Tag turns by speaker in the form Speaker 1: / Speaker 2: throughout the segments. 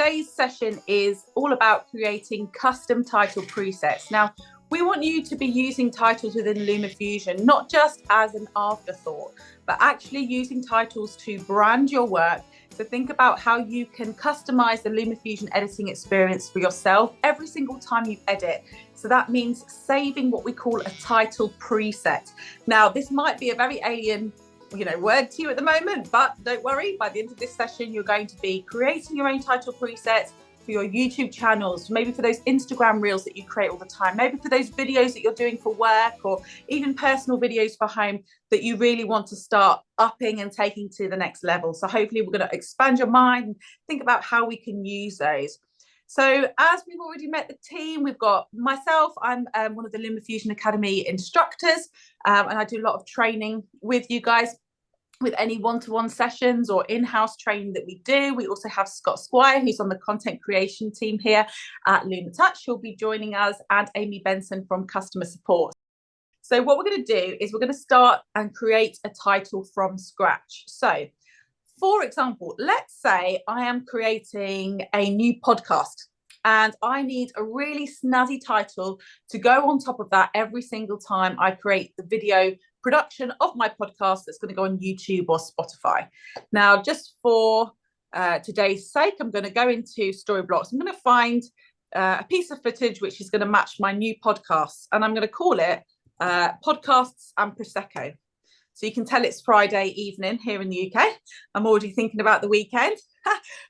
Speaker 1: today's session is all about creating custom title presets. Now, we want you to be using titles within LumaFusion, not just as an afterthought, but actually using titles to brand your work. So think about how you can customize the LumaFusion editing experience for yourself every single time you edit. So that means saving what we call a title preset. Now, this might be a very alien word to you at the moment, but don't worry, by the end of this session, you're going to be creating your own title presets for your YouTube channels, maybe for those Instagram reels that you create all the time, maybe for those videos that you're doing for work, or even personal videos for home that you really want to start upping and taking to the next level. So hopefully we're going to expand your mind and think about how we can use those. So as we've already met the team, we've got myself, I'm one of the LumaFusion Academy instructors, and I do a lot of training with you guys with any one-to-one sessions or in-house training that we do. We also have Scott Squire, who's on the content creation team here at LumaTouch, who'll be joining us, and Amy Benson from customer support. So what we're going to do is we're going to start and create a title from scratch. So for example, let's say I am creating a new podcast and I need a really snazzy title to go on top of that every single time I create the video production of my podcast that's going to go on YouTube or Spotify. Now, just for today's sake, I'm going to go into Storyblocks. I'm going to find a piece of footage which is going to match my new podcast, and I'm going to call it Podcasts and Prosecco. So you can tell it's Friday evening here in the UK. I'm already thinking about the weekend.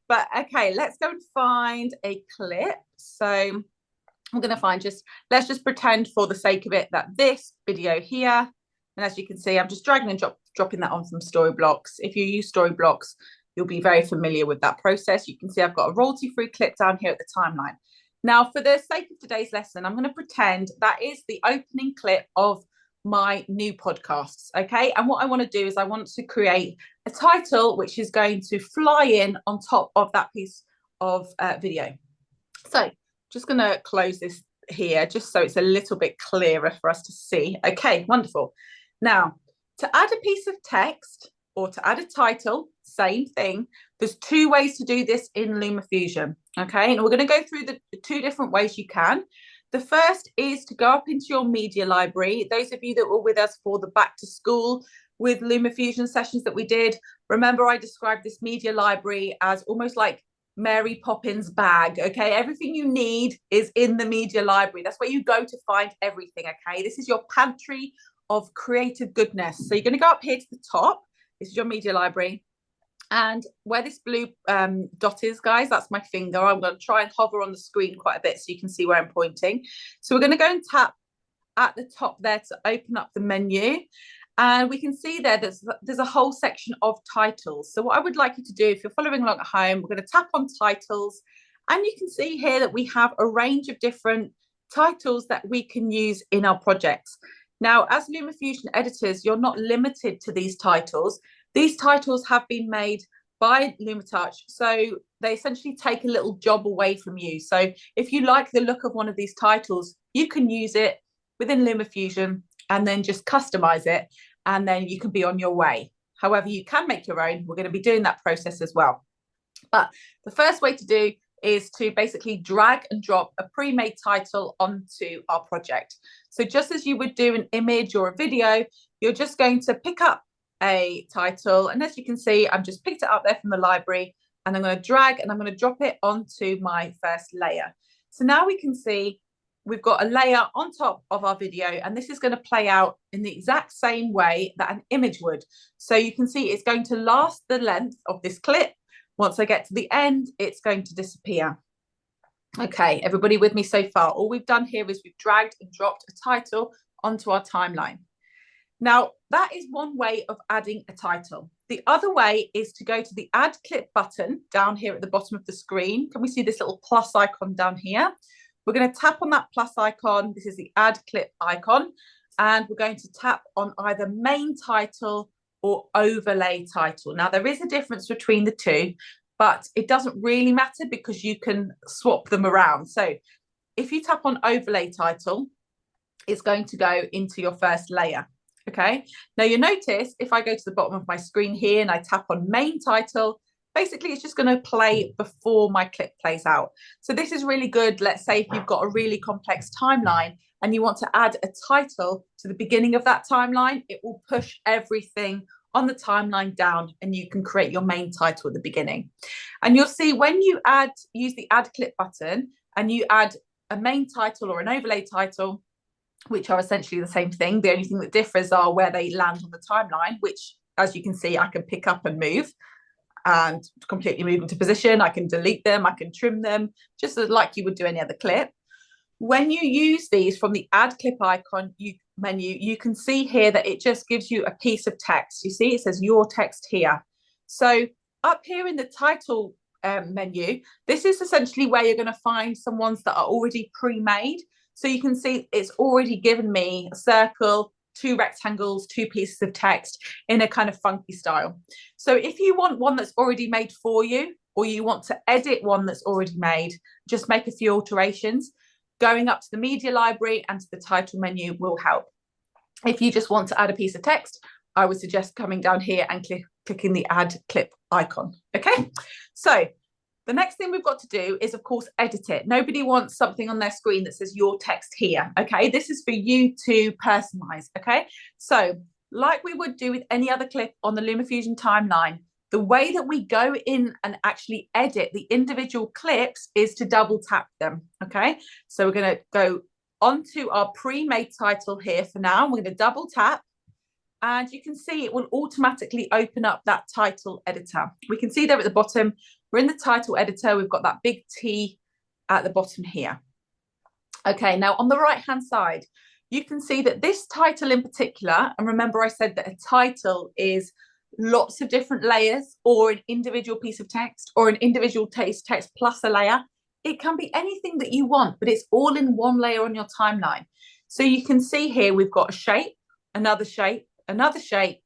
Speaker 1: But okay, let's go and find a clip. So I'm going to find let's just pretend for the sake of it that this video here, and as you can see, I'm just dragging and dropping that on from Storyblocks. If you use Storyblocks, you'll be very familiar with that process. You can see I've got a royalty-free clip down here at the timeline. Now, for the sake of today's lesson, I'm going to pretend that is the opening clip of my new podcasts, okay? And what I want to do is I want to create a title which is going to fly in on top of that piece of video. So just going to close this here just so it's a little bit clearer for us to see. Okay, wonderful. Now, to add a piece of text or to add a title, same thing. There's two ways to do this in LumaFusion, okay? And we're going to go through the two different ways you can. The first is to go up into your media library. Those of you that were with us for the back to school with LumaFusion sessions that we did, remember I described this media library as almost like Mary Poppins bag, okay? Everything you need is in the media library. That's where you go to find everything, okay? This is your pantry of creative goodness. So you're going to go up here to the top. This is your media library. And where this blue dot is, guys, that's my finger. I'm going to try and hover on the screen quite a bit so you can see where I'm pointing. So we're going to go and tap at the top there to open up the menu. And we can see there's a whole section of titles. So what I would like you to do, if you're following along at home, we're going to tap on titles. And you can see here that we have a range of different titles that we can use in our projects. Now, as LumaFusion editors, you're not limited to these titles. These titles have been made by LumaTouch, so they essentially take a little job away from you. So if you like the look of one of these titles, you can use it within LumaFusion and then just customize it, and then you can be on your way. However, you can make your own. We're going to be doing that process as well. But the first way to do is to basically drag and drop a pre-made title onto our project. So just as you would do an image or a video, you're just going to pick up a title, and as you can see, I've just picked it up there from the library, and I'm going to drag and I'm going to drop it onto my first layer. So now we can see we've got a layer on top of our video, and this is going to play out in the exact same way that an image would. So you can see it's going to last the length of this clip. Once I get to the end, it's going to disappear. Okay, everybody with me so far? All we've done here is we've dragged and dropped a title onto our timeline. Now, that is one way of adding a title. The other way is to go to the Add Clip button down here at the bottom of the screen. Can we see this little plus icon down here? We're going to tap on that plus icon. This is the Add Clip icon. And we're going to tap on either Main Title or Overlay Title. Now, there is a difference between the two, but it doesn't really matter because you can swap them around. So if you tap on Overlay Title, it's going to go into your first layer. Okay, now you notice if I go to the bottom of my screen here and I tap on Main Title, Basically, it's just going to play before my clip plays out. So this is really good. Let's say if you've got a really complex timeline and you want to add a title to the beginning of that timeline, it will push everything on the timeline down and you can create your main title at the beginning. And you'll see when you use the add clip button and you add a main title or an overlay title, which are essentially the same thing. The only thing that differs are where they land on the timeline, which, as you can see, I can pick up and move and completely move into position. I can delete them, I can trim them, just like you would do any other clip. When you use these from the add clip icon menu, you can see here that it just gives you a piece of text. You see, it says your text here. So up here in the title menu, this is essentially where you're going to find some ones that are already pre-made. So you can see it's already given me a circle, 2 rectangles, 2 pieces of text in a kind of funky style. So if you want one that's already made for you, or you want to edit one that's already made, just make a few alterations. Going up to the media library and to the title menu will help. If you just want to add a piece of text, I would suggest coming down here and clicking the add clip icon. Okay, so the next thing we've got to do is, of course, edit it. Nobody wants something on their screen that says your text here. Okay, this is for you to personalize. Okay, so like we would do with any other clip on the LumaFusion timeline, the way that we go in and actually edit the individual clips is to double tap them. Okay, so we're going to go onto our pre-made title here for now. We're going to double tap, and you can see it will automatically open up that title editor. We can see there at the bottom, we're in the title editor. We've got that big T at the bottom here. Okay, now on the right-hand side, you can see that this title in particular, and remember I said that a title is lots of different layers or an individual piece of text or an individual text plus a layer. It can be anything that you want, but it's all in one layer on your timeline. So you can see here we've got a shape, another shape, another shape,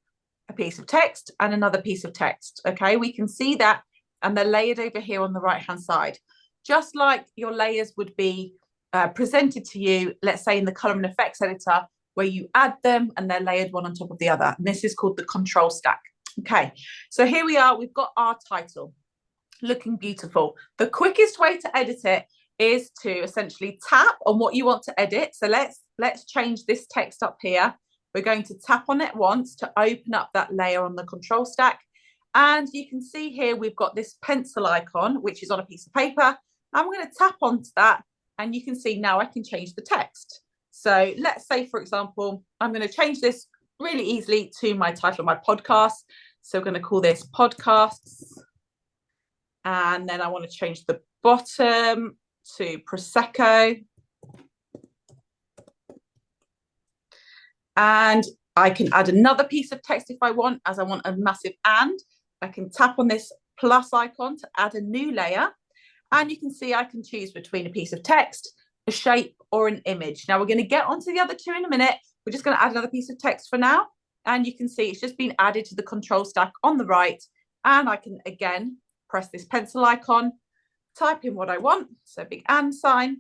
Speaker 1: a piece of text, and another piece of text. Okay, we can see that, and they're layered over here on the right-hand side, just like your layers would be presented to you, let's say in the color and effects editor, where you add them and they're layered one on top of the other. And this is called the control stack. Okay, so here we are, we've got our title looking beautiful. The quickest way to edit it is to essentially tap on what you want to edit. So let's change this text up here. We're going to tap on it once to open up that layer on the control stack. And you can see here we've got this pencil icon, which is on a piece of paper. I'm going to tap onto that, and you can see now I can change the text. So let's say, for example, I'm going to change this really easily to my title of my podcast. So we're going to call this podcasts. And then I want to change the bottom to Prosecco. And I can add another piece of text if I want, as I want a massive and. I can tap on this plus icon to add a new layer. And you can see I can choose between a piece of text, a shape, or an image. Now we're going to get onto the other two in a minute. We're just going to add another piece of text for now. And you can see it's just been added to the control stack on the right. And I can, again, press this pencil icon, type in what I want. So big and sign.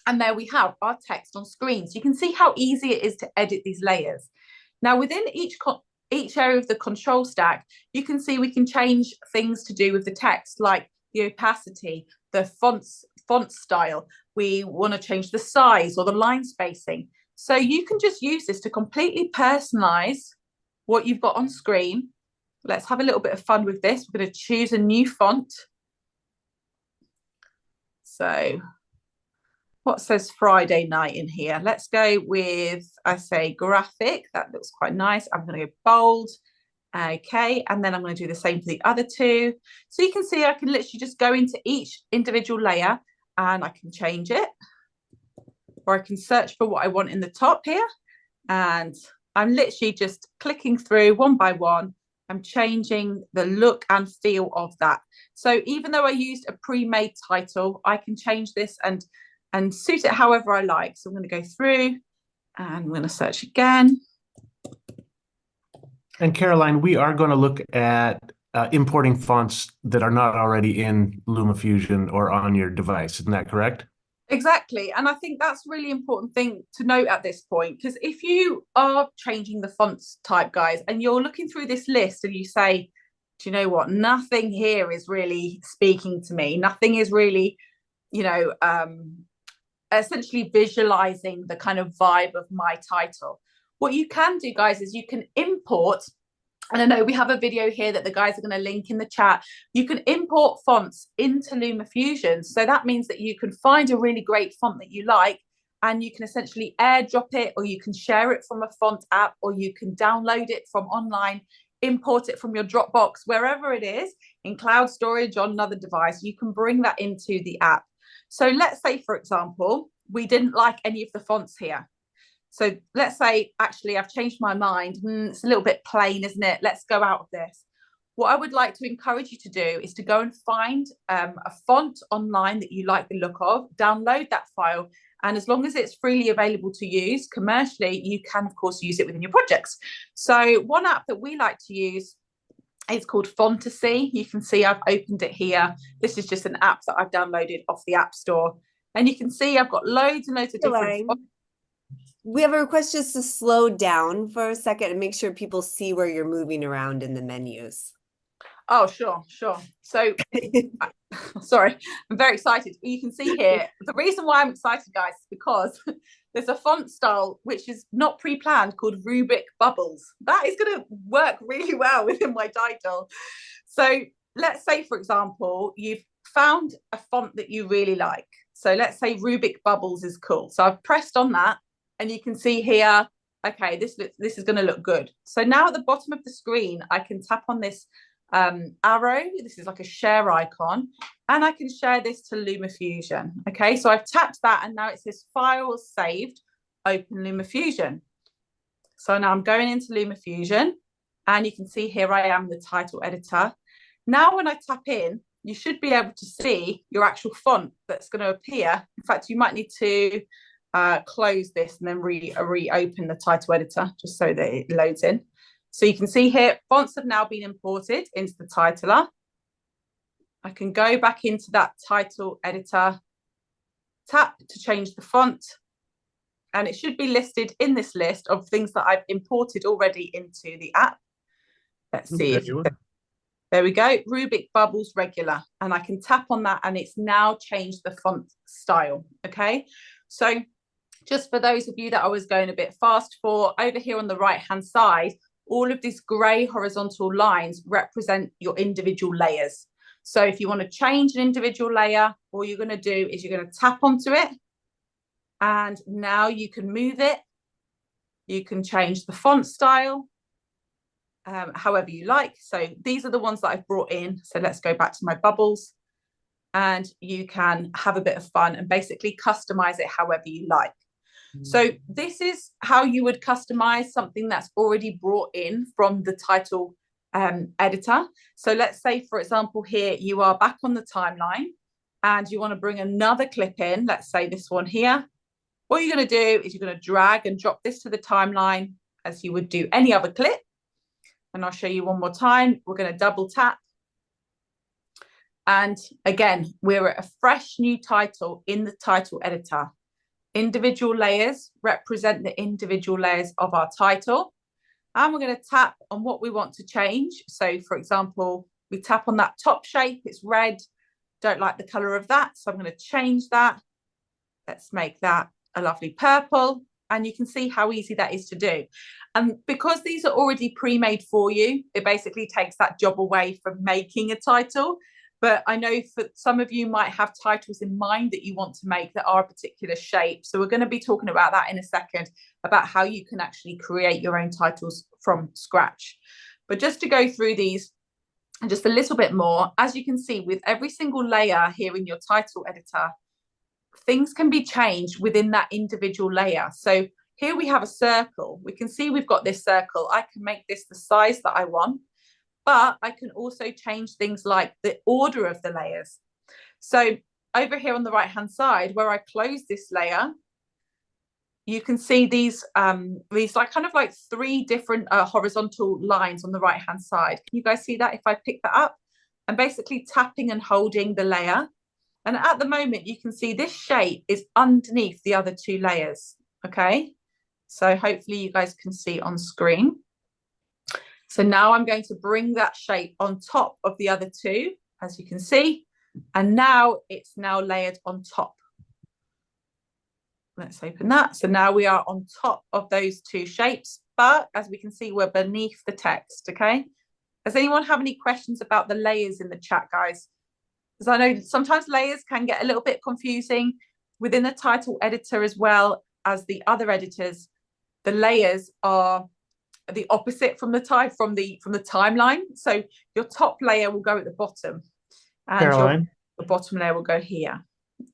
Speaker 1: And there we have our text on screen. So you can see how easy it is to edit these layers. Now within each area of the control stack, you can see we can change things to do with the text, like the opacity, the font style. We want to change the size or the line spacing. So you can just use this to completely personalize what you've got on screen. Let's have a little bit of fun with this. We're going to choose a new font. So what says Friday night in here? Let's go with, I say, graphic. That looks quite nice. I'm going to go bold. Okay, and then I'm going to do the same for the other two. So you can see I can literally just go into each individual layer and I can change it. Or I can search for what I want in the top here. And I'm literally just clicking through one by one. I'm changing the look and feel of that. So even though I used a pre-made title, I can change this and suit it however I like. So I'm going to go through and I'm going to search again.
Speaker 2: And Caroline, we are going to look at importing fonts that are not already in LumaFusion or on your device. Isn't that correct?
Speaker 1: Exactly. And I think that's a really important thing to note at this point, because if you are changing the font type, guys, and you're looking through this list and you say, do you know what? Nothing here is really speaking to me. Nothing is really, you know, essentially visualizing the kind of vibe of my title. What you can do, guys, is you can import, and I know we have a video here that the guys are going to link in the chat. You can import fonts into LumaFusion. So that means that you can find a really great font that you like, and you can essentially airdrop it, or you can share it from a font app, or you can download it from online, import it from your Dropbox, wherever it is, in cloud storage on another device. You can bring that into the app. So let's say, for example, we didn't like any of the fonts here. So let's say, actually, I've changed my mind. It's a little bit plain, isn't it? Let's go out of this. What I would like to encourage you to do is to go and find a font online that you like the look of, download that file, and as long as it's freely available to use commercially, you can, of course, use it within your projects. So one app that we like to use is called Fantasy. You can see I've opened it here. This is just an app that I've downloaded off the App Store. And you can see I've got loads and loads of different fonts.
Speaker 3: We have a request just to slow down for a second and make sure people see where you're moving around in the menus.
Speaker 1: Oh, sure. So, sorry, I'm very excited. You can see here, the reason why I'm excited, guys, is because there's a font style which is not pre-planned called Rubik Bubbles. That is going to work really well within my title. So let's say, for example, you've found a font that you really like. So let's say Rubik Bubbles is cool. So I've pressed on that, and you can see here, okay, this is going to look good. So now at the bottom of the screen, I can tap on this arrow. This is like a share icon, and I can share this to LumaFusion. Okay, so I've tapped that, and now it says file saved, open LumaFusion. So now I'm going into LumaFusion, and you can see here I am, the title editor. Now when I tap in, you should be able to see your actual font that's going to appear. In fact, you might need to close this and then reopen the title editor just so that it loads in. So you can see here, fonts have now been imported into the titler. I can go back into that title editor, tap to change the font, and it should be listed in this list of things that I've imported already into the app. Let's see. There we go, Rubik Bubbles Regular. And I can tap on that, and it's now changed the font style, okay? So just for those of you that I was going a bit fast for, over here on the right-hand side, all of these grey horizontal lines represent your individual layers. So if you want to change an individual layer, all you're going to do is you're going to tap onto it, and now you can move it. You can change the font style, however you like. So these are the ones that I've brought in. So let's go back to my bubbles, and you can have a bit of fun and basically customize it however you like. So this is how you would customize something that's already brought in from the title editor. So let's say, for example, here you are back on the timeline and you want to bring another clip in. Let's say this one here. What you're going to do is you're going to drag and drop this to the timeline as you would do any other clip. And I'll show you one more time. We're going to double tap. And again, we're at a fresh new title in the title editor. Individual layers represent the individual layers of our title. And we're going to tap on what we want to change. So for example, we tap on that top shape, it's red. Don't like the color of that. So I'm going to change that. Let's make that a lovely purple. And you can see how easy that is to do. And because these are already pre-made for you, it basically takes that job away from making a title. But I know for some of you might have titles in mind that you want to make that are a particular shape. So we're going to be talking about that in a second, about how you can actually create your own titles from scratch. But just to go through these and just a little bit more, as you can see with every single layer here in your title editor, things can be changed within that individual layer. So here we have a circle. We can see we've got this circle. I can make this the size that I want. But I can also change things like the order of the layers. So over here on the right-hand side, where I close this layer, you can see these like kind of like three different horizontal lines on the right-hand side. Can you guys see that if I pick that up? I'm basically tapping and holding the layer. And at the moment, you can see this shape is underneath the other two layers, okay? So hopefully you guys can see on screen. So now I'm going to bring that shape on top of the other two, as you can see, and now it's now layered on top. Let's open that. So now we are on top of those two shapes, but as we can see, we're beneath the text, okay? Does anyone have any questions about the layers in the chat, guys? Because I know sometimes layers can get a little bit confusing within the title editor as well as the other editors. The layers are the opposite from the timeline. So your top layer will go at the bottom, and
Speaker 2: Caroline?
Speaker 1: the bottom layer will go here.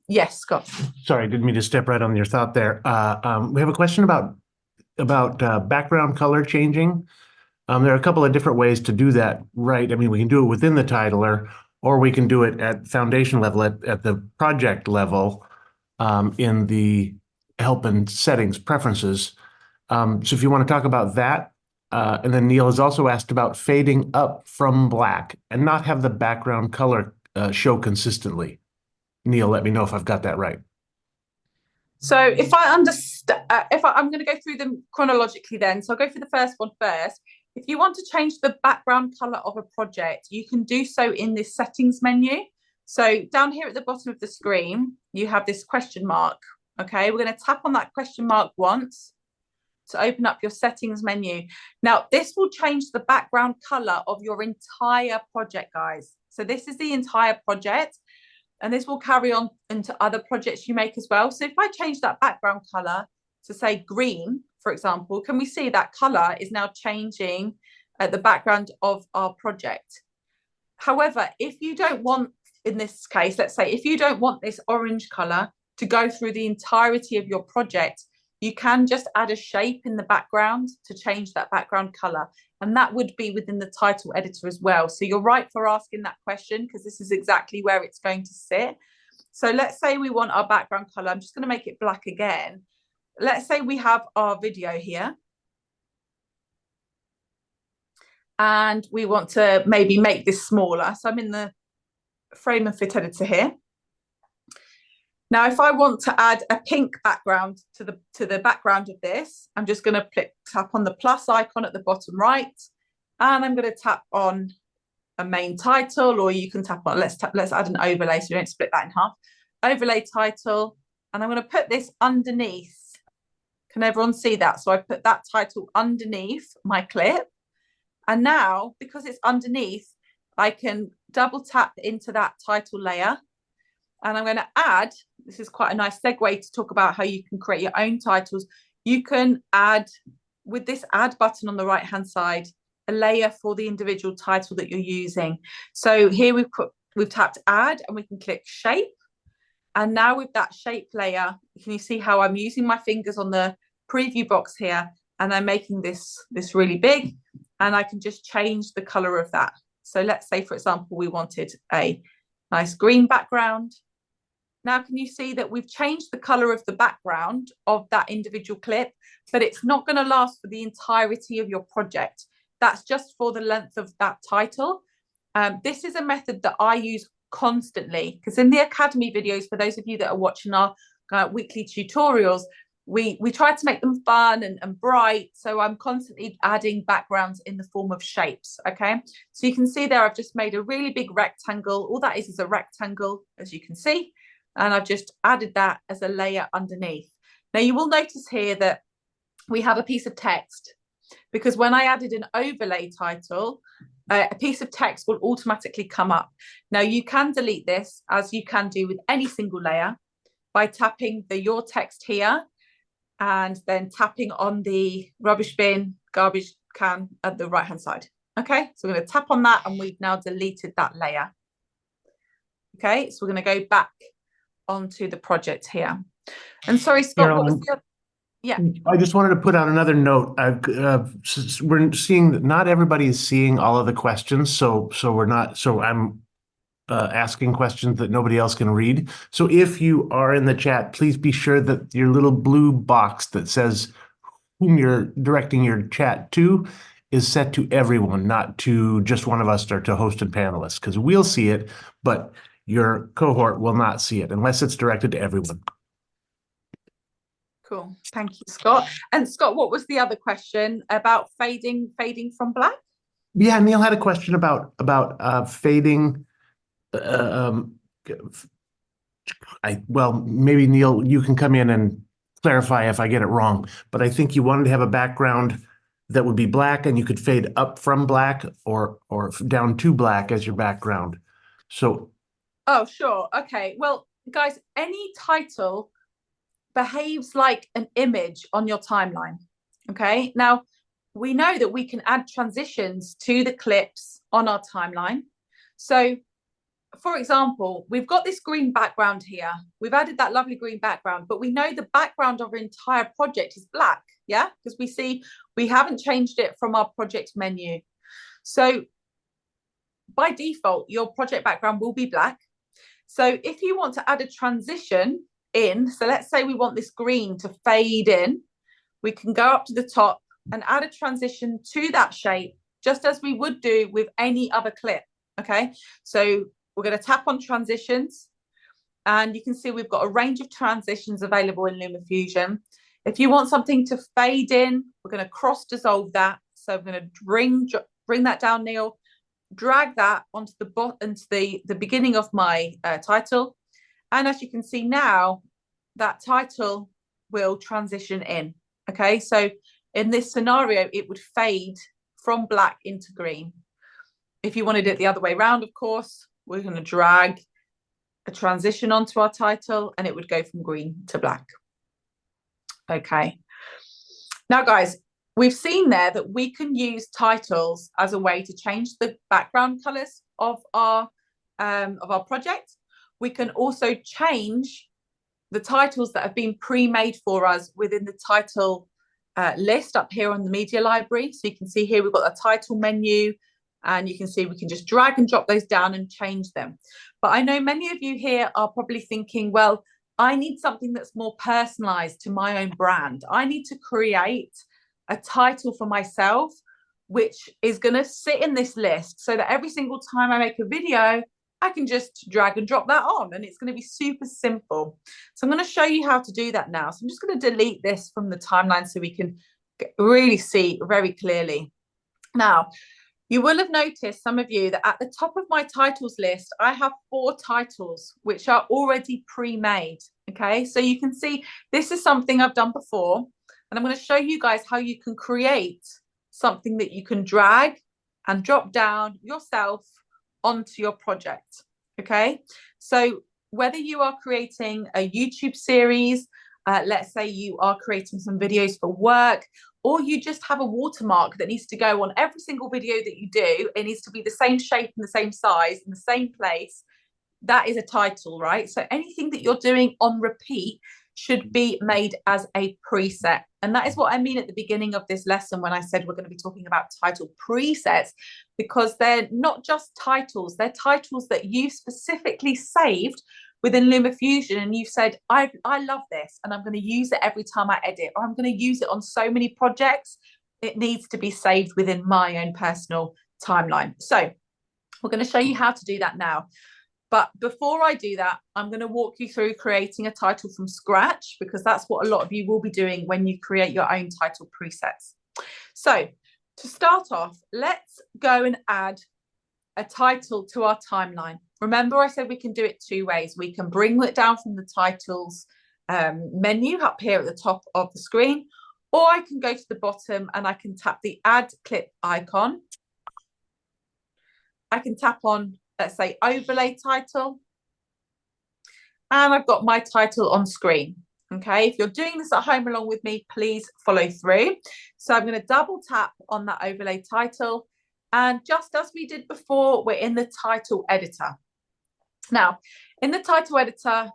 Speaker 1: Yes, Scott.
Speaker 2: Sorry, didn't mean to step right on your thought there. We have a question about background color changing. There are a couple of different ways to do that, right? I mean, we can do it within the titler, or we can do it at foundation level, at the project level, in the help and settings preferences. So if you want to talk about that, and then Neil has also asked about fading up from black and not have the background color show consistently. Neil, let me know if I've got that right.
Speaker 1: So if I understand, I'm going to go through them chronologically then. So I'll go through the first one first. If you want to change the background color of a project, you can do so in this settings menu. So down here at the bottom of the screen, you have this question mark. Okay, we're going to tap on that question mark once to open up your settings menu. Now, this will change the background color of your entire project, guys. So this is the entire project. And this will carry on into other projects you make as well. So if I change that background color to say green, for example, can we see that color is now changing the background of our project? However, if you don't want, in this case, let's say, if you don't want this orange color to go through the entirety of your project, you can just add a shape in the background to change that background color. And that would be within the title editor as well. So you're right for asking that question, because this is exactly where it's going to sit. So let's say we want our background color. I'm just going to make it black again. Let's say we have our video here. And we want to maybe make this smaller. So I'm in the frame and fit editor here. Now, if I want to add a pink background to the background of this, I'm just going to tap on the plus icon at the bottom right, and I'm going to tap on a main title, or you can tap on, let's add an overlay so you don't split that in half. Overlay title, and I'm going to put this underneath. Can everyone see that? So I put that title underneath my clip, and now because it's underneath, I can double tap into that title layer. And I'm going to add, this is quite a nice segue to talk about how you can create your own titles. You can add, with this add button on the right-hand side, a layer for the individual title that you're using. So here we've tapped add, and we can click shape. And now with that shape layer, can you see how I'm using my fingers on the preview box here, and I'm making this really big, and I can just change the color of that. So let's say, for example, we wanted a nice green background. Now, can you see that we've changed the color of the background of that individual clip, but it's not going to last for the entirety of your project. That's just for the length of that title. This is a method that I use constantly, because in the Academy videos, for those of you that are watching our weekly tutorials, we try to make them fun and bright. So I'm constantly adding backgrounds in the form of shapes. Okay, so you can see there, I've just made a really big rectangle. All that is a rectangle, as you can see. And I've just added that as a layer underneath. Now you will notice here that we have a piece of text, because when I added an overlay title, a piece of text will automatically come up. Now you can delete this, as you can do with any single layer, by tapping the your text here, and then tapping on the rubbish bin, garbage can at the right hand side. Okay, so we're going to tap on that, and we've now deleted that layer. Okay, so we're going to go back onto the project here. And sorry, Scott,
Speaker 2: Caroline,
Speaker 1: what was the other? Yeah,
Speaker 2: I just wanted to put out another note. We're seeing that not everybody is seeing all of the questions, so I'm asking questions that nobody else can read. So if you are in the chat, please be sure that your little blue box that says whom you're directing your chat to is set to everyone, not to just one of us or to host and panelists, because we'll see it, but your cohort will not see it unless it's directed to everyone.
Speaker 1: cool. Thank you, Scott. And Scott, what was the other question about fading from black?
Speaker 2: Yeah, Neil had a question about fading. Um, well, maybe Neil, you can come in and clarify if I get it wrong, but I think you wanted to have a background that would be black and you could fade up from black or down to black as your background. So,
Speaker 1: Oh, sure. Okay. Well, guys, any title behaves like an image on your timeline. Okay. Now, we know that we can add transitions to the clips on our timeline. So, for example, we've got this green background here. We've added that lovely green background, but we know the background of our entire project is black. Yeah. Because we see we haven't changed it from our project menu. So, by default, your project background will be black. So if you want to add a transition in, so let's say we want this green to fade in, we can go up to the top and add a transition to that shape, just as we would do with any other clip. Okay, so we're going to tap on transitions, and you can see we've got a range of transitions available in LumaFusion. If you want something to fade in, we're going to cross dissolve that. So I'm going to bring that down, Neil, drag that onto the beginning of my title, and as you can see now, that title will transition in. Okay, so in this scenario, it would fade from black into green. If you wanted it the other way around, of course, we're going to drag a transition onto our title and it would go from green to black. Okay, now guys, we've seen there that we can use titles as a way to change the background colors of our project. We can also change the titles that have been pre-made for us within the title list up here on the media library. So you can see here we've got a title menu, and you can see we can just drag and drop those down and change them. But I know many of you here are probably thinking, well, I need something that's more personalized to my own brand. I need to create a title for myself, which is going to sit in this list so that every single time I make a video, I can just drag and drop that on, and it's going to be super simple. So I'm going to show you how to do that now. So I'm just going to delete this from the timeline so we can really see very clearly. Now, you will have noticed, some of you, that at the top of my titles list, I have 4 titles which are already pre-made. Okay, so you can see this is something I've done before, and I'm going to show you guys how you can create something that you can drag and drop down yourself onto your project. Okay, so whether you are creating a YouTube series, let's say you are creating some videos for work, or you just have a watermark that needs to go on every single video that you do, it needs to be the same shape and the same size in the same place, that is a title, right? So anything that you're doing on repeat should be made as a preset. And that is what I mean at the beginning of this lesson when I said we're going to be talking about title presets, because they're not just titles, they're titles that you specifically saved within LumaFusion, and you've said, I love this and I'm going to use it every time I edit, or I'm going to use it on so many projects. It needs to be saved within my own personal timeline. So we're going to show you how to do that now. But before I do that, I'm going to walk you through creating a title from scratch, because that's what a lot of you will be doing when you create your own title presets. So to start off, let's go and add a title to our timeline. Remember, I said we can do it 2 ways. We can bring it down from the titles menu up here at the top of the screen, or I can go to the bottom and I can tap the add clip icon. I can tap on, let's say, overlay title, and I've got my title on screen. Okay, if you're doing this at home along with me, please follow through. So I'm going to double tap on that overlay title, and just as we did before, we're in the title editor. Now, in the title editor,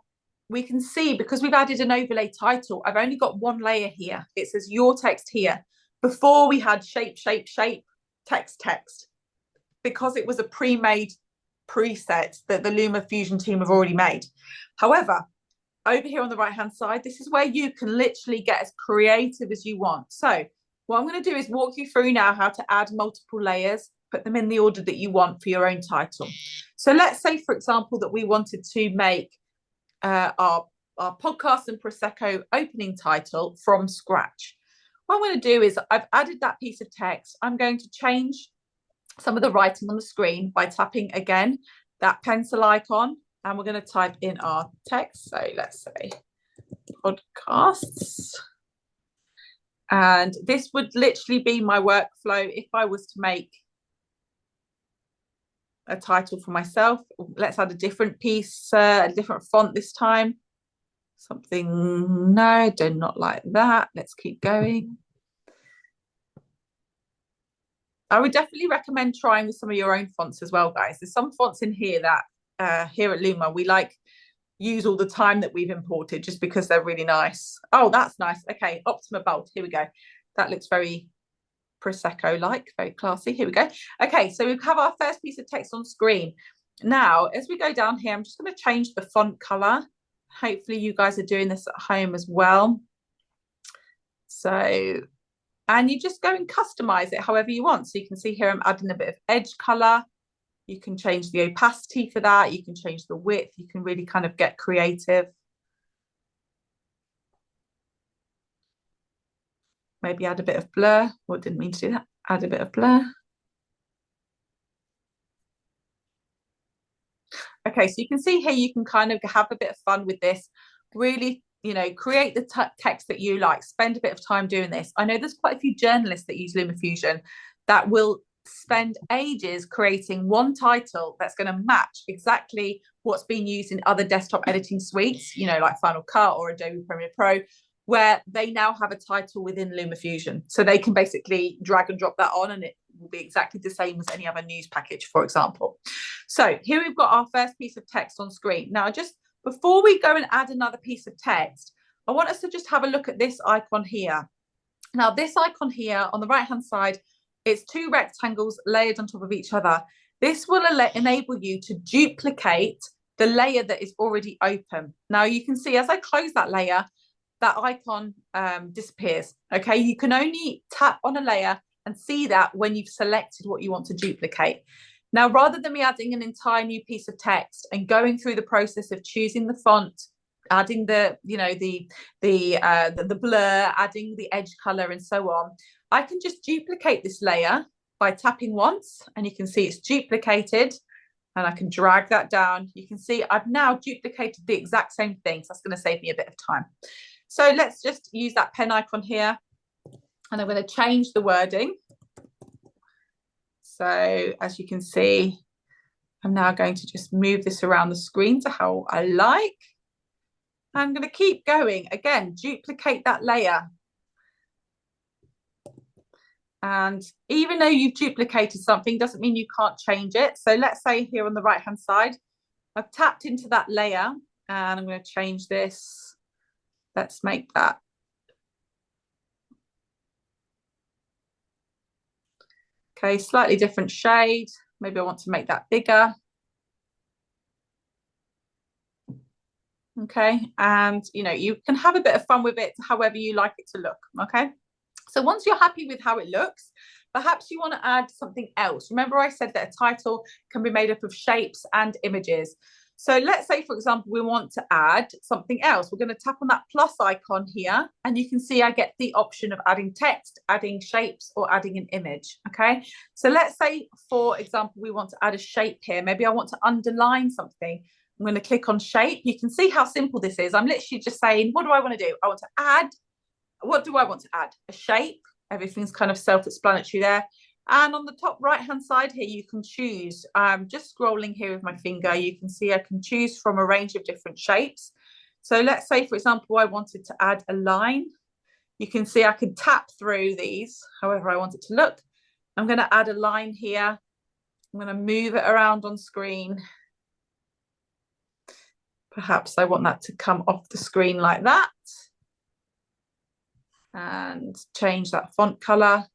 Speaker 1: we can see, because we've added an overlay title, I've only got 1 layer here. It says your text here. Before, we had shape, shape, shape, text, text, because it was a pre-made preset that the LumaFusion team have already made. However, over here on the right-hand side, this is where you can literally get as creative as you want. So what I'm going to do is walk you through now how to add multiple layers, put them in the order that you want for your own title. So let's say, for example, that we wanted to make our podcast and Prosecco opening title from scratch. What I'm going to do is, I've added that piece of text. I'm going to change some of the writing on the screen by tapping again that pencil icon, and we're going to type in our text. So let's say podcasts. And this would literally be my workflow if I was to make a title for myself. Let's add a different piece, a different font this time. Something, no, I do not like that. Let's keep going. I would definitely recommend trying with some of your own fonts as well, guys. There's some fonts in here that here at Luma, we like use all the time that we've imported just because they're really nice. Oh, that's nice. Okay, Optima Bold. Here we go. That looks very Prosecco-like, very classy. Here we go. Okay, so we have our first piece of text on screen. Now, as we go down here, I'm just going to change the font color. Hopefully you guys are doing this at home as well. So, and you just go and customize it however you want. So you can see here I'm adding a bit of edge color. You can change the opacity for that. You can change the width. You can really kind of get creative. Maybe add a bit of blur. Well, didn't mean to do that. Add a bit of blur. Okay, so you can see here, you can kind of have a bit of fun with this. Really, you know, create the text that you like. Spend a bit of time doing this. I know there's quite a few journalists that use LumaFusion that will spend ages creating one title that's going to match exactly what's being used in other desktop editing suites, you know, like Final Cut or Adobe Premiere Pro, where they now have a title within LumaFusion. So they can basically drag and drop that on and it will be exactly the same as any other news package, for example. So here we've got our first piece of text on screen. Now, just before we go and add another piece of text, I want us to just have a look at this icon here. Now, this icon here on the right-hand side, it's two rectangles layered on top of each other. This will enable you to duplicate the layer that is already open. Now, you can see as I close that layer, that icon disappears. Okay, you can only tap on a layer and see that when you've selected what you want to duplicate. Now, rather than me adding an entire new piece of text and going through the process of choosing the font, adding the, you know, the blur, adding the edge color and so on, I can just duplicate this layer by tapping once, and you can see it's duplicated, and I can drag that down. You can see I've now duplicated the exact same thing, so that's going to save me a bit of time. So let's just use that pen icon here, and I'm going to change the wording. So as you can see, I'm now going to just move this around the screen to how I like. I'm going to keep going. Again, duplicate that layer. And even though you've duplicated something, doesn't mean you can't change it. So let's say here on the right-hand side, I've tapped into that layer, and I'm going to change this. Let's make that. Okay, slightly different shade. Maybe I want to make that bigger. Okay, and you know, you can have a bit of fun with it however you like it to look. Okay, so once you're happy with how it looks, perhaps you want to add something else. Remember I said that a title can be made up of shapes and images. So let's say, for example, we want to add something else. We're going to tap on that plus icon here, and you can see I get the option of adding text, adding shapes, or adding an image. Okay, so let's say, for example, we want to add a shape here. Maybe I want to underline something. I'm going to click on shape. You can see how simple this is. I'm literally just saying, what do I want to do? I want to add. What do I want to add? A shape. Everything's kind of self-explanatory there. And on the top right-hand side here, you can choose, just scrolling here with my finger, you can see I can choose from a range of different shapes. So let's say, for example, I wanted to add a line. You can see I could tap through these, however I want it to look. I'm going to add a line here. I'm going to move it around on screen. Perhaps I want that to come off the screen like that. And change that font color.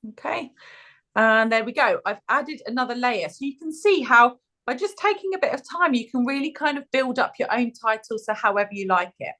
Speaker 1: Okay, and there we go. I've added another layer. So you can see how by just taking a bit of time, you can really kind of build up your own title, so however you like it.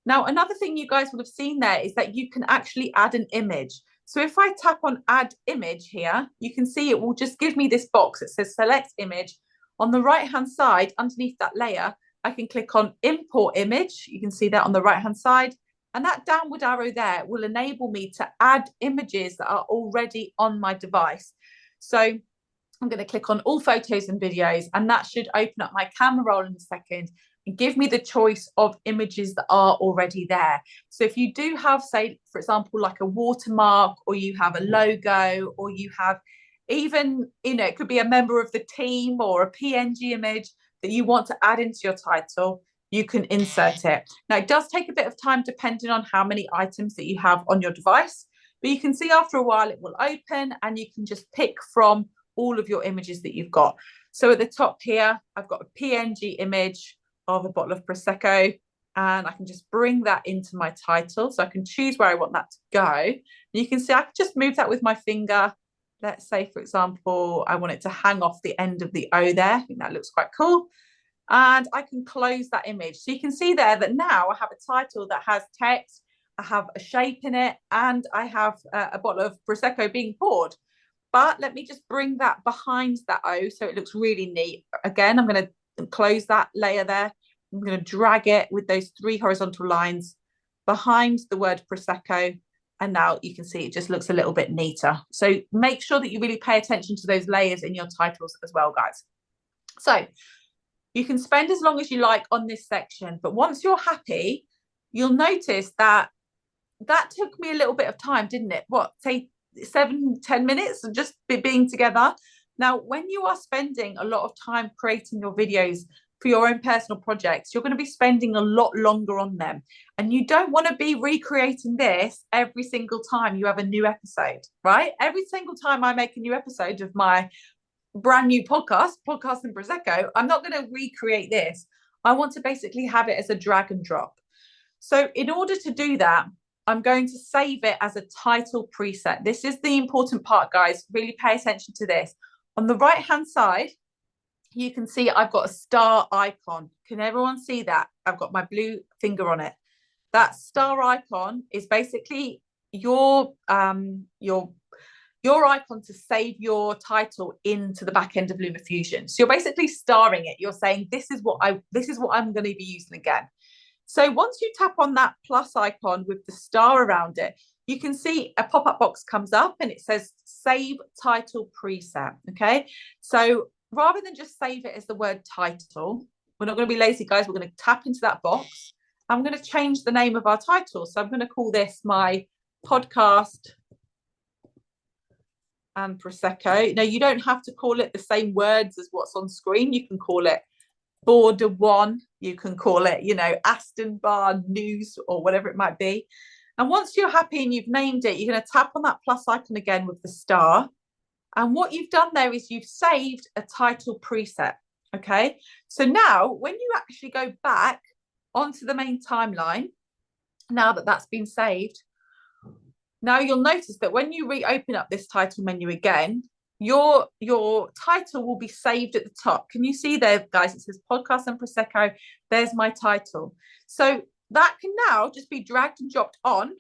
Speaker 1: Now, another thing you guys will have seen there is that you can actually add an image. So if I tap on add image here, you can see it will just give me this box that says select image. On the right-hand side, underneath that layer, I can click on import image. You can see that on the right-hand side. And that downward arrow there will enable me to add images that are already on my device. So I'm going to click on all photos and videos, and that should open up my camera roll in a second and give me the choice of images that are already there. So if you do have, say, for example, like a watermark, or you have a logo, or you have even, it could be a member of the team or a PNG image that you want to add into your title, you can insert it. Now, it does take a bit of time depending on how many items that you have on your device, but you can see after a while it will open and you can just pick from all of your images that you've got. So at the top here, I've got a PNG image of a bottle of Prosecco, and I can just bring that into my title. So I can choose where I want that to go. And you can see I can just move that with my finger. Let's say, for example, I want it to hang off the end of the O there. I think that looks quite cool. And I can close that image. So you can see there that now I have a title that has text, I have a shape in it, and I have a bottle of Prosecco being poured. But let me just bring that behind that O so it looks really neat. Again, I'm going to close that layer there. I'm going to drag it with those 3 horizontal lines behind the word Prosecco. And now you can see it just looks a little bit neater. So make sure that you really pay attention to those layers in your titles as well, guys. So you can spend as long as you like on this section, but once you're happy, you'll notice that that took me a little bit of time, didn't it? What, say 7-10 minutes of just being together. Now, when you are spending a lot of time creating your videos for your own personal projects, you're going to be spending a lot longer on them. And you don't want to be recreating this every single time you have a new episode, right? Every single time I make a new episode of my brand new podcast and Prosecco, I'm not going to recreate this. I want to basically have it as a drag and drop. So in order to do that, I'm going to save it as a title preset. This is the important part, guys. Really pay attention to this. On the right-hand side, you can see I've got a star icon. Can everyone see that? I've got my blue finger on it. That star icon is basically your icon to save your title into the back end of LumaFusion. So you're basically starring it. You're saying, this is what I'm going to be using again. So once you tap on that plus icon with the star around it, you can see a pop-up box comes up and it says save title preset. Okay. So rather than just save it as the word title, we're not going to be lazy, guys. We're going to tap into that box. I'm going to change the name of our title. So I'm going to call this my podcast and Prosecco. Now, you don't have to call it the same words as what's on screen. You can call it Border One. You can call it, Aston Bar News or whatever it might be. And once you're happy and you've named it, you're going to tap on that plus icon again with the star. And what you've done there is you've saved a title preset. Okay. So now when you actually go back onto the main timeline, now that that's been saved, now you'll notice that when you reopen up this title menu again, your title will be saved at the top. Can you see there, guys? It says podcast and Prosecco. There's my title. So that can now just be dragged and dropped on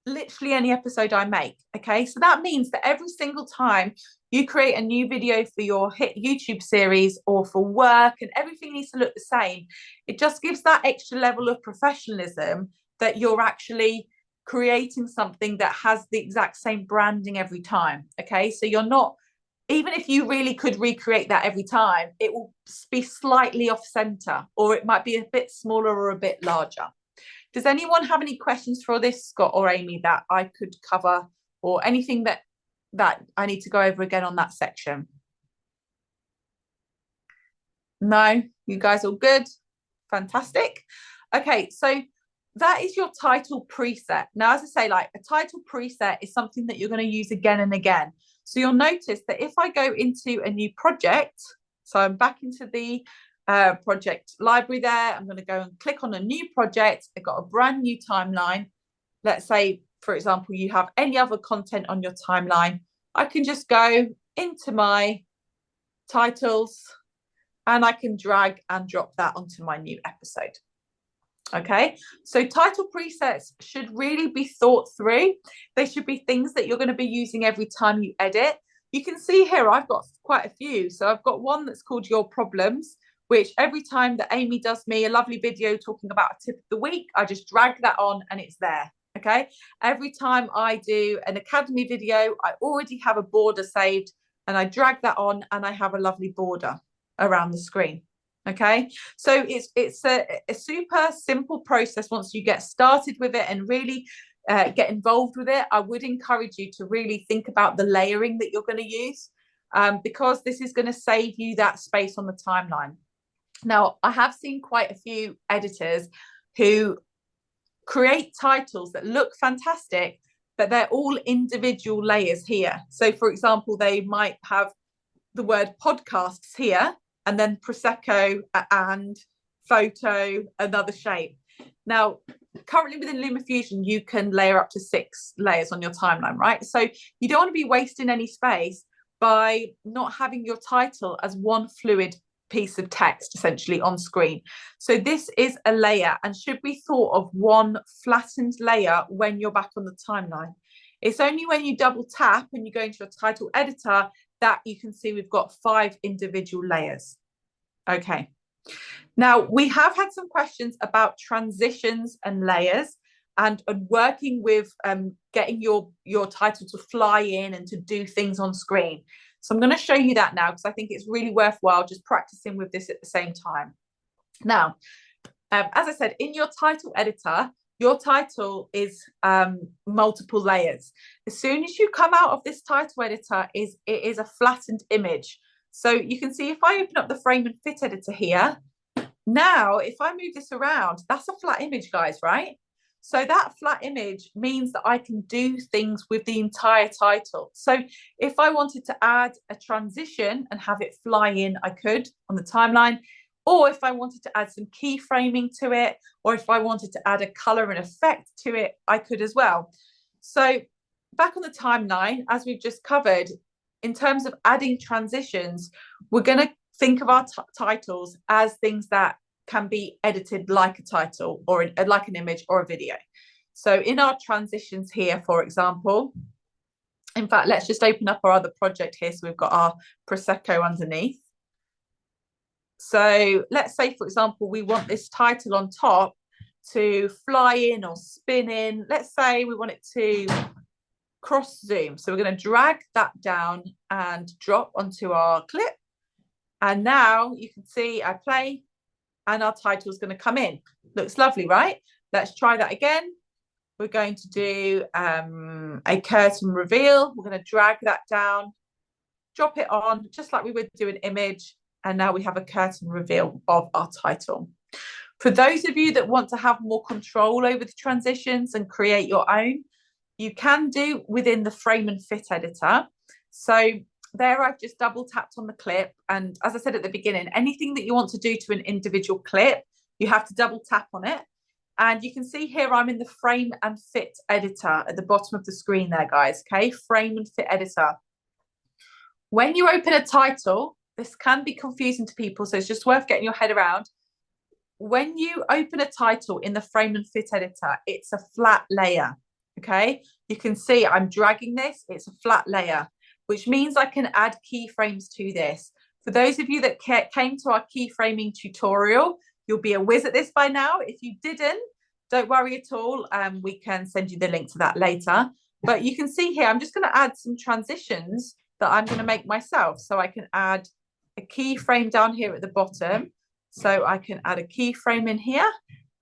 Speaker 1: literally any episode I make. Okay, so that means that every single time you create a new video for your hit YouTube series or for work, and everything needs to look the same, it just gives that extra level of professionalism that you're actually creating something that has the exact same branding every time. Okay, so you're not, even if you really could recreate that every time, it will be slightly off center, or it might be a bit smaller or a bit larger. Does anyone have any questions for this, Scott or Amy, that I could cover, or anything that I need to go over again on that section? No, you guys all good? Fantastic. Okay, so that is your title preset. Now, as I say, like, a title preset is something that you're going to use again and again. So you'll notice that if I go into a new project, so I'm back into the project library there, I'm going to go and click on a new project. I've got a brand new timeline. Let's say, for example, you have any other content on your timeline. I can just go into my titles and I can drag and drop that onto my new episode. Okay, so title presets should really be thought through. They should be things that you're going to be using every time you edit. You can see here I've got quite a few. So I've got one that's called Your Problems, which every time that Amy does me a lovely video talking about a tip of the week, I just drag that on and it's there. Okay. Every time I do an Academy video, I already have a border saved and I drag that on and I have a lovely border around the screen. Okay. So it's a super simple process once you get started with it and really get involved with it. I would encourage you to really think about the layering that you're going to use, because this is going to save you that space on the timeline. Now, I have seen quite a few editors who create titles that look fantastic, but they're all individual layers here. So, for example, they might have the word podcasts here, and then Prosecco and photo, another shape. Now, currently within LumaFusion, you can layer up to 6 layers on your timeline, right? So you don't want to be wasting any space by not having your title as one fluid piece of text essentially on screen. So this is a layer and should be thought of one flattened layer when you're back on the timeline. It's only when you double tap and you go into your title editor that you can see we've got 5 individual layers. Okay. Now, we have had some questions about transitions and layers and working with getting your title to fly in and to do things on screen. So I'm going to show you that now because I think it's really worthwhile just practicing with this at the same time. Now, as I said, in your title editor, your title is multiple layers. As soon as you come out of this title editor, it is a flattened image. So you can see if I open up the frame and fit editor here, now if I move this around, that's a flat image, guys, right? So that flat image means that I can do things with the entire title. So if I wanted to add a transition and have it fly in, I could on the timeline. Or if I wanted to add some keyframing to it, or if I wanted to add a color and effect to it, I could as well. So back on the timeline, as we've just covered, in terms of adding transitions, we're going to think of our titles as things that can be edited like a title or like an image or a video. So in our transitions here, for example, in fact, let's just open up our other project here. So we've got our Prosecco underneath. So let's say, for example, we want this title on top to fly in or spin in. Let's say we want it to cross zoom. So we're going to drag that down and drop onto our clip. And now you can see I play and our title is going to come in. Looks lovely, right? Let's try that again. We're going to do a curtain reveal. We're going to drag that down, drop it on, just like we would do an image. And now we have a curtain reveal of our title. For those of you that want to have more control over the transitions and create your own, you can do within the frame and fit editor. So there I've just double tapped on the clip. And as I said at the beginning, anything that you want to do to an individual clip, you have to double tap on it. And you can see here I'm in the frame and fit editor at the bottom of the screen there, guys. Okay, frame and fit editor. When you open a title, this can be confusing to people, so it's just worth getting your head around. When you open a title in the frame and fit editor, it's a flat layer. Okay, you can see I'm dragging this, it's a flat layer, which means I can add keyframes to this. For those of you that came to our keyframing tutorial, you'll be a whiz at this by now. If you didn't, don't worry at all. We can send you the link to that later. But you can see here, I'm just going to add some transitions that I'm going to make myself. So I can add a keyframe down here at the bottom. So I can add a keyframe in here.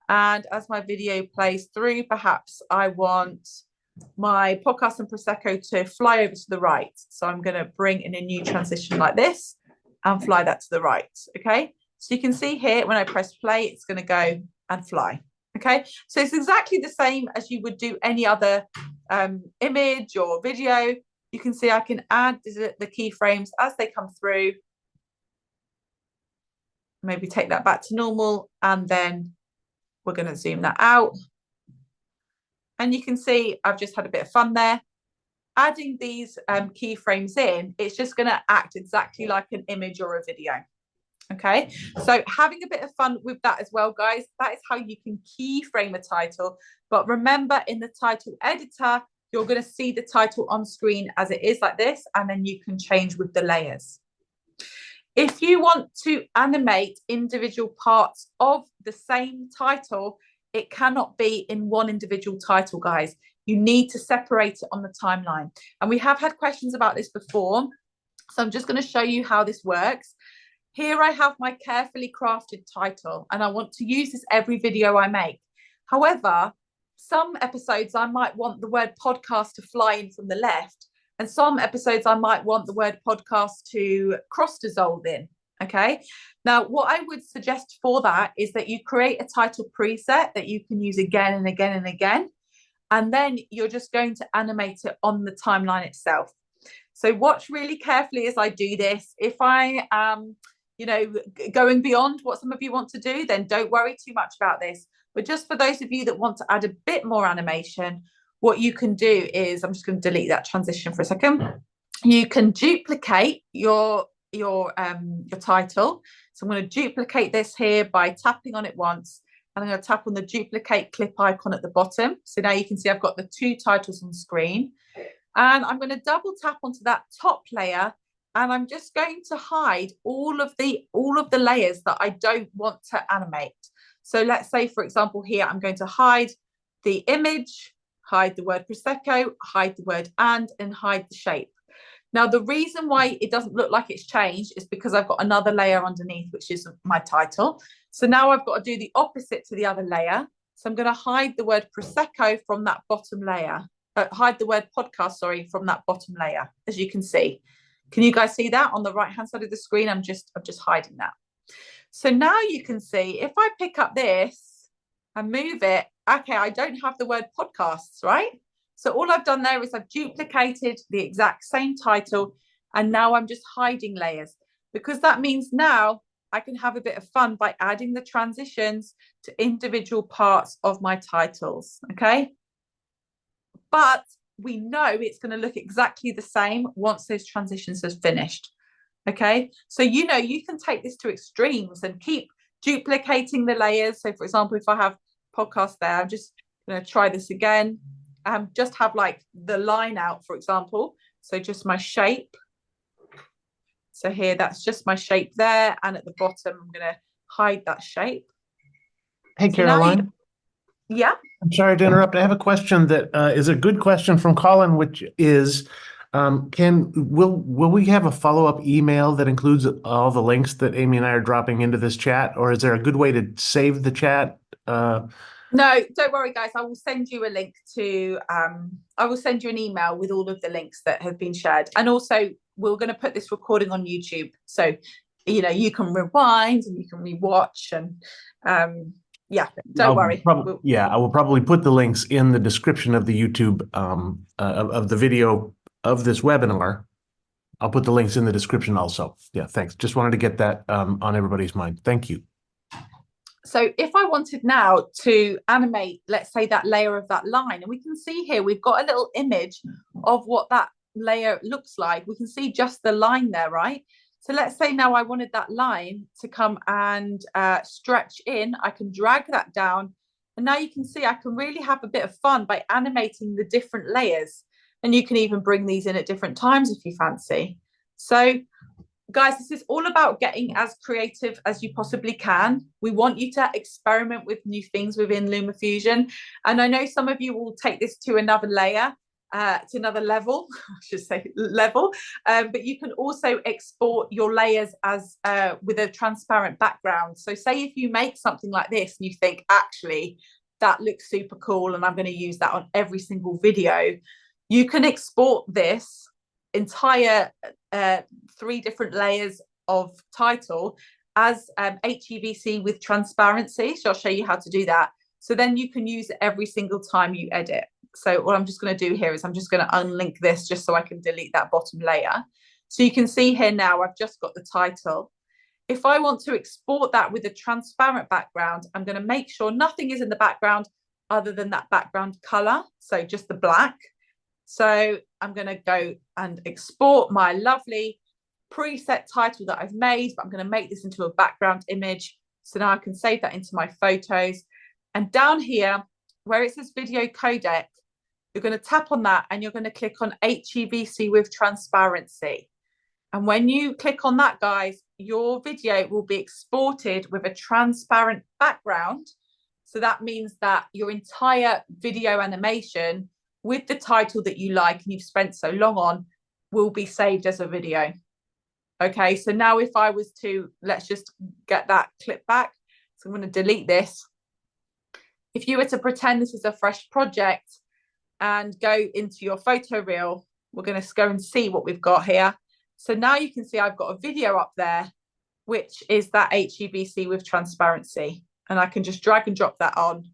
Speaker 1: And as my video plays through, perhaps I want my podcast and Prosecco to fly over to the right. So I'm going to bring in a new transition like this and fly that to the right. Okay. So you can see here, when I press play, it's going to go and fly. Okay. So it's exactly the same as you would do any other image or video. You can see I can add the keyframes as they come through. Maybe take that back to normal, and then we're going to zoom that out. And you can see I've just had a bit of fun there. Adding these keyframes in, it's just going to act exactly like an image or a video. Okay, so having a bit of fun with that as well, guys. That is how you can keyframe a title. But remember, in the title editor, you're going to see the title on screen as it is like this, and then you can change with the layers. If you want to animate individual parts of the same title, it cannot be in one individual title, guys. You need to separate it on the timeline. And we have had questions about this before. So I'm just going to show you how this works. Here I have my carefully crafted title, and I want to use this every video I make. However, some episodes I might want the word podcast to fly in from the left, and some episodes I might want the word podcast to cross dissolve in. Okay. Now, what I would suggest for that is that you create a title preset that you can use again and again and again. And then you're just going to animate it on the timeline itself. So watch really carefully as I do this. If I am, going beyond what some of you want to do, then don't worry too much about this. But just for those of you that want to add a bit more animation, what you can do is, I'm just going to delete that transition for a second. You can duplicate your title. So I'm going to duplicate this here by tapping on it once. And I'm going to tap on the duplicate clip icon at the bottom. So now you can see I've got the two titles on screen. And I'm going to double tap onto that top layer. And I'm just going to hide all of the layers that I don't want to animate. So let's say, for example, here, I'm going to hide the image, hide the word Prosecco, hide the word and hide the shape. Now, the reason why it doesn't look like it's changed is because I've got another layer underneath, which is my title. So now I've got to do the opposite to the other layer. So I'm going to hide the word Prosecco from that bottom layer. Hide the word podcast, sorry, from that bottom layer, as you can see. Can you guys see that on the right hand side of the screen? I'm just hiding that. So now you can see if I pick up this and move it, okay, I don't have the word podcasts, right? So all I've done there is I've duplicated the exact same title, and now I'm just hiding layers, because that means now I can have a bit of fun by adding the transitions to individual parts of my titles, okay? But we know it's going to look exactly the same once those transitions have finished. Okay, so you can take this to extremes and keep duplicating the layers. So for example, if I have podcast there, I'm just going to try this again. Just have like the line out, for example. So just my shape. So here, that's just my shape there. And at the bottom, I'm going to hide that shape.
Speaker 2: Hey, Caroline.
Speaker 1: Yeah.
Speaker 2: I'm sorry to interrupt. I have a question that is a good question from Colin, which is, will we have a follow-up email that includes all the links that Amy and I are dropping into this chat, or is there a good way to save the chat?
Speaker 1: No, don't worry, guys. I will send you a link to, I will send you an email with all of the links that have been shared. And also, we're going to put this recording on YouTube. So, you can rewind and you can rewatch and, yeah, don't worry.
Speaker 2: I will probably put the links in the description of the YouTube of the video of this webinar. I'll put the links in the description also. Yeah, thanks. Just wanted to get that on everybody's mind. Thank you.
Speaker 1: So if I wanted now to animate, let's say, that layer of that line, and we can see here, we've got a little image of what that layer looks like. We can see just the line there, right? So let's say now I wanted that line to come and stretch in. I can drag that down. And now you can see I can really have a bit of fun by animating the different layers. And you can even bring these in at different times if you fancy. So guys, this is all about getting as creative as you possibly can. We want you to experiment with new things within LumaFusion. And I know some of you will take this to another layer, to another level, I should say level. But you can also export your layers as with a transparent background. So say if you make something like this and you think, actually, that looks super cool and I'm going to use that on every single video, you can export this entire 3 different layers of title as HEVC with transparency. So I'll show you how to do that. So then you can use it every single time you edit. So what I'm just going to do here is I'm just going to unlink this just so I can delete that bottom layer. So you can see here now I've just got the title. If I want to export that with a transparent background, I'm going to make sure nothing is in the background other than that background color. So just the black. So I'm going to go and export my lovely preset title that I've made, but I'm going to make this into a background image. So now I can save that into my photos. And down here, where it says video codec, you're going to tap on that and you're going to click on HEVC with transparency. And when you click on that, guys, your video will be exported with a transparent background. So that means that your entire video animation with the title that you like and you've spent so long on will be saved as a video. Okay, so now if I was to, let's just get that clip back. So I'm going to delete this. If you were to pretend this is a fresh project and go into your photo reel, we're going to go and see what we've got here. So now you can see I've got a video up there, which is that HEVC with transparency. And I can just drag and drop that on.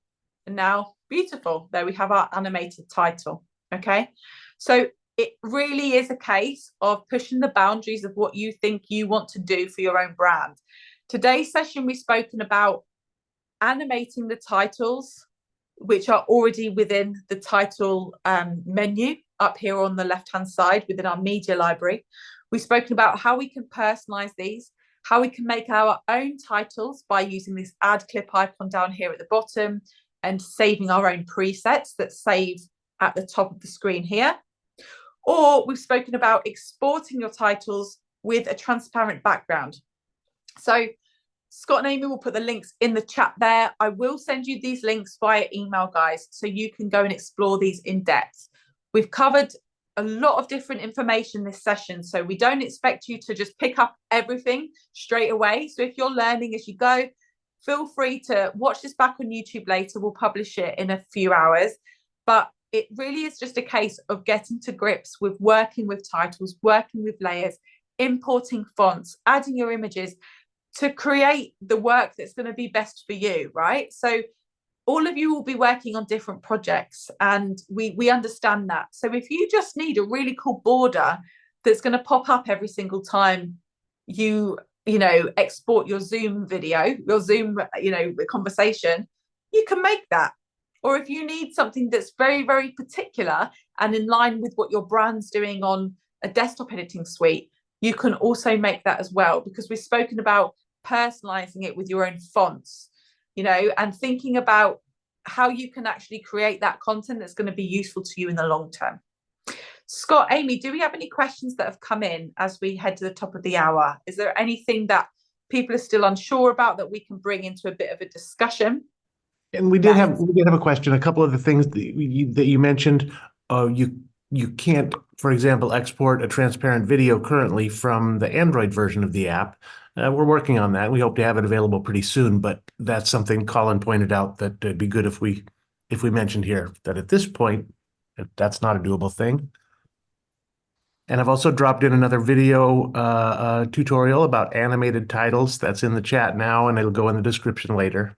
Speaker 1: And now, beautiful, there we have our animated title. Okay, so it really is a case of pushing the boundaries of what you think you want to do for your own brand. Today's session, we've spoken about animating the titles, which are already within the title menu up here on the left-hand side within our media library. We've spoken about how we can personalize these, how we can make our own titles by using this add clip icon down here at the bottom and saving our own presets that save at the top of the screen here. Or we've spoken about exporting your titles with a transparent background. So Scott and Amy will put the links in the chat there. I will send you these links via email, guys, so you can go and explore these in depth. We've covered a lot of different information this session, so we don't expect you to just pick up everything straight away. So if you're learning as you go, feel free to watch this back on YouTube later. We'll publish it in a few hours. But it really is just a case of getting to grips with working with titles, working with layers, importing fonts, adding your images to create the work that's going to be best for you, right? So all of you will be working on different projects, and we understand that. So if you just need a really cool border that's going to pop up every single time you export your Zoom video, your Zoom conversation, you can make that. Or if you need something that's very, very particular and in line with what your brand's doing on a desktop editing suite, you can also make that as well, because we've spoken about personalizing it with your own fonts, and thinking about how you can actually create that content that's going to be useful to you in the long term. Scott, Amy, do we have any questions that have come in as we head to the top of the hour? Is there anything that people are still unsure about that we can bring into a bit of a discussion?
Speaker 2: And we did have a question. A couple of the things that you mentioned. You can't, for example, export a transparent video currently from the Android version of the app. We're working on that. We hope to have it available pretty soon, but that's something Colin pointed out that it'd be good if we mentioned here that at this point, that's not a doable thing. And I've also dropped in another video tutorial about animated titles. That's in the chat now, and it'll go in the description later.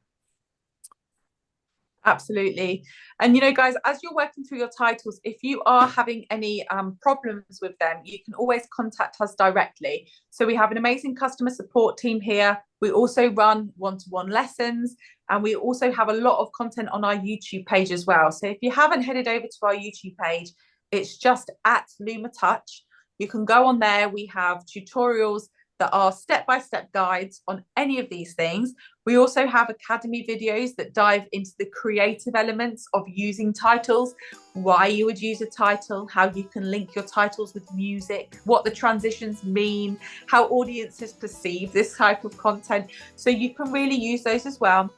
Speaker 1: Absolutely. And, guys, as you're working through your titles, if you are having any problems with them, you can always contact us directly. So we have an amazing customer support team here. We also run one-to-one lessons, and we also have a lot of content on our YouTube page as well. So if you haven't headed over to our YouTube page, it's just at LumaTouch. You can go on there. We have tutorials that are step-by-step guides on any of these things. We also have Academy videos that dive into the creative elements of using titles, why you would use a title, how you can link your titles with music, what the transitions mean, how audiences perceive this type of content. So you can really use those as well.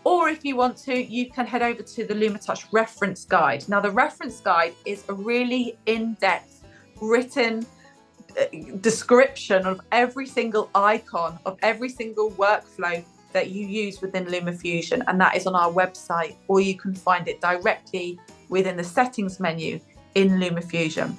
Speaker 1: Or if you want to, you can head over to the LumaTouch reference guide. Now, the reference guide is a really in-depth written description of every single icon, of every single workflow that you use within LumaFusion, and that is on our website, or you can find it directly within the settings menu in LumaFusion.